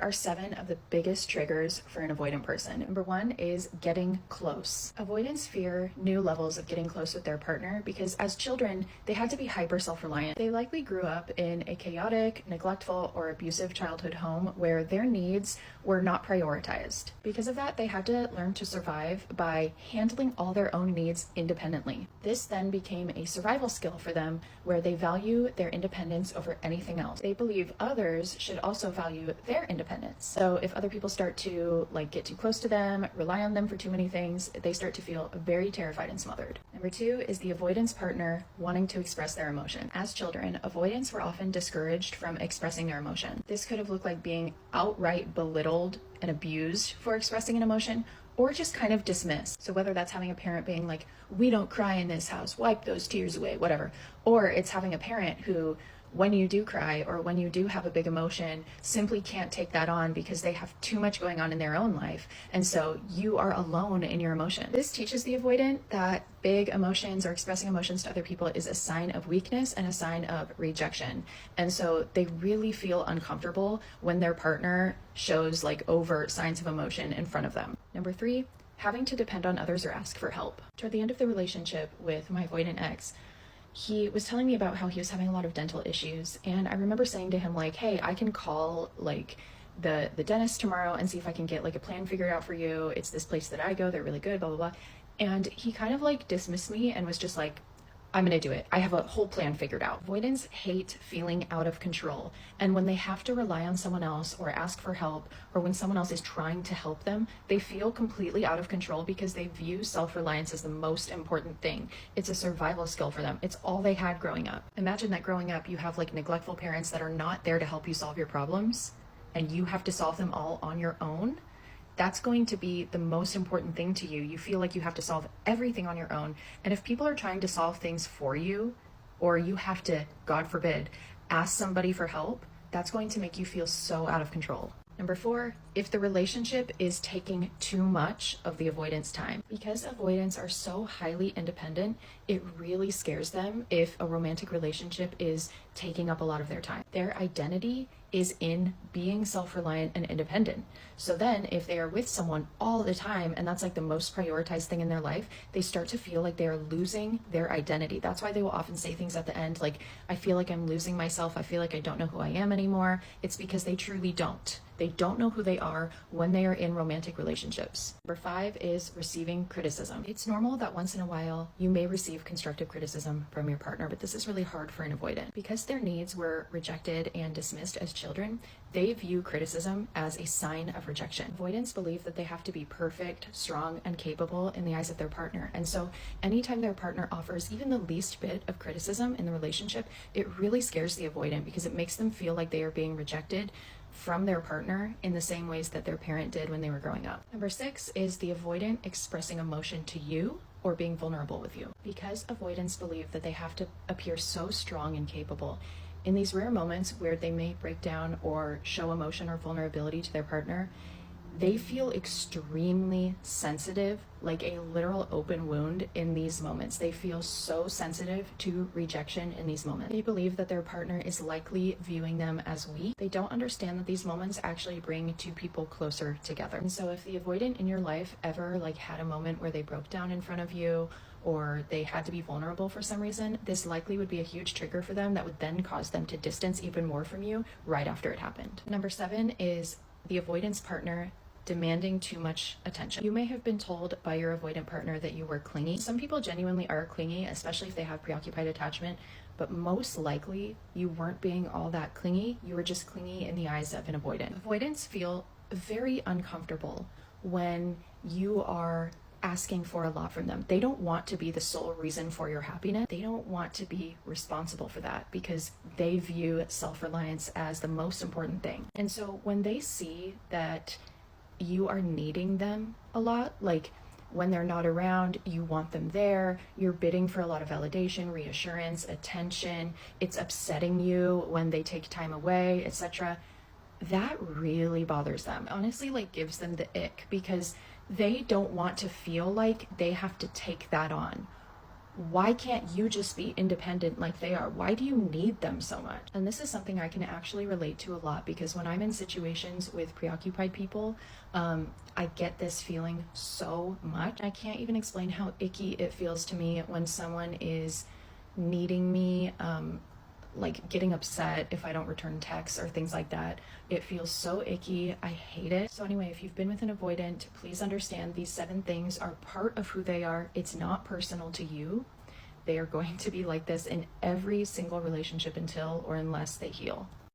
There are 7 of the biggest triggers for an avoidant person. Number 1 is getting close. Avoidants fear new levels of getting close with their partner because as children, they had to be hyper self-reliant. They likely grew up in a chaotic, neglectful, or abusive childhood home where their needs were not prioritized. Because of that, they had to learn to survive by handling all their own needs independently. This then became a survival skill for them where they value their independence over anything else. They believe others should also value their independence. So if other people start to get too close to them, rely on them for too many things, they start to feel very terrified and smothered. Number 2 is the avoidance partner wanting to express their emotion. As children, avoidants were often discouraged from expressing their emotion. This could have looked like being outright belittled and abused for expressing an emotion, or just kind of dismissed. So whether that's having a parent being like, we don't cry in this house, wipe those tears away, whatever. Or it's having a parent who, when you do cry or when you do have a big emotion, simply can't take that on because they have too much going on in their own life. And so you are alone in your emotion. This teaches the avoidant that big emotions or expressing emotions to other people is a sign of weakness and a sign of rejection. And so they really feel uncomfortable when their partner shows overt signs of emotion in front of them. Number 3, having to depend on others or ask for help. Toward the end of the relationship with my avoidant ex, he was telling me about how he was having a lot of dental issues. And I remember saying to him hey, I can call the dentist tomorrow and see if I can get a plan figured out for you. It's this place that I go. They're really good, blah, blah, blah. And he kind of dismissed me and was just I'm going to do it. I have a whole plan figured out. Avoidants hate feeling out of control. And when they have to rely on someone else or ask for help, or when someone else is trying to help them, they feel completely out of control because they view self-reliance as the most important thing. It's a survival skill for them. It's all they had growing up. Imagine that growing up, you have neglectful parents that are not there to help you solve your problems, and you have to solve them all on your own. That's going to be the most important thing to you. You feel like you have to solve everything on your own. And if people are trying to solve things for you, or you have to, God forbid, ask somebody for help, that's going to make you feel so out of control. Number 4, if the relationship is taking too much of the avoidance time. Because avoidants are so highly independent, it really scares them if a romantic relationship is taking up a lot of their time. Their identity is in being self-reliant and independent. So then if they are with someone all the time and that's the most prioritized thing in their life, they start to feel like they are losing their identity. That's why they will often say things at the end I feel like I'm losing myself. I feel like I don't know who I am anymore. It's because they truly don't. They don't know who they are when they are in romantic relationships. Number 5 is receiving criticism. It's normal that once in a while you may receive constructive criticism from your partner, but this is really hard for an avoidant. Because their needs were rejected and dismissed as children, they view criticism as a sign of rejection. Avoidants believe that they have to be perfect, strong, and capable in the eyes of their partner. And so anytime their partner offers even the least bit of criticism in the relationship, it really scares the avoidant because it makes them feel like they are being rejected from their partner in the same ways that their parent did when they were growing up. Number 6 is the avoidant expressing emotion to you or being vulnerable with you. Because avoidants believe that they have to appear so strong and capable, in these rare moments where they may break down or show emotion or vulnerability to their partner, they feel extremely sensitive, like a literal open wound in these moments. They feel so sensitive to rejection in these moments. They believe that their partner is likely viewing them as weak. They don't understand that these moments actually bring two people closer together. And so if the avoidant in your life ever had a moment where they broke down in front of you, or they had to be vulnerable for some reason, this likely would be a huge trigger for them that would then cause them to distance even more from you right after it happened. Number 7 is the avoidance partner demanding too much attention. You may have been told by your avoidant partner that you were clingy. Some people genuinely are clingy, especially if they have preoccupied attachment, but most likely you weren't being all that clingy. You were just clingy in the eyes of an avoidant. Avoidants feel very uncomfortable when you are asking for a lot from them. They don't want to be the sole reason for your happiness. They don't want to be responsible for that because they view self-reliance as the most important thing. And so when they see that you are needing them a lot, when they're not around, you want them there, you're bidding for a lot of validation, reassurance, attention, it's upsetting you when they take time away, etc., that really bothers them. Honestly, gives them the ick because they don't want to feel like they have to take that on Why can't you just be independent like they are? Why do you need them so much? And this is something I can actually relate to a lot, because when I'm in situations with preoccupied people, I get this feeling so much. I can't even explain how icky it feels to me when someone is needing me, like getting upset if I don't return texts or things like that. It feels so icky. I hate it. So anyway, if you've been with an avoidant, please understand these 7 things are part of who they are. It's not personal to you. They are going to be like this in every single relationship until or unless they heal.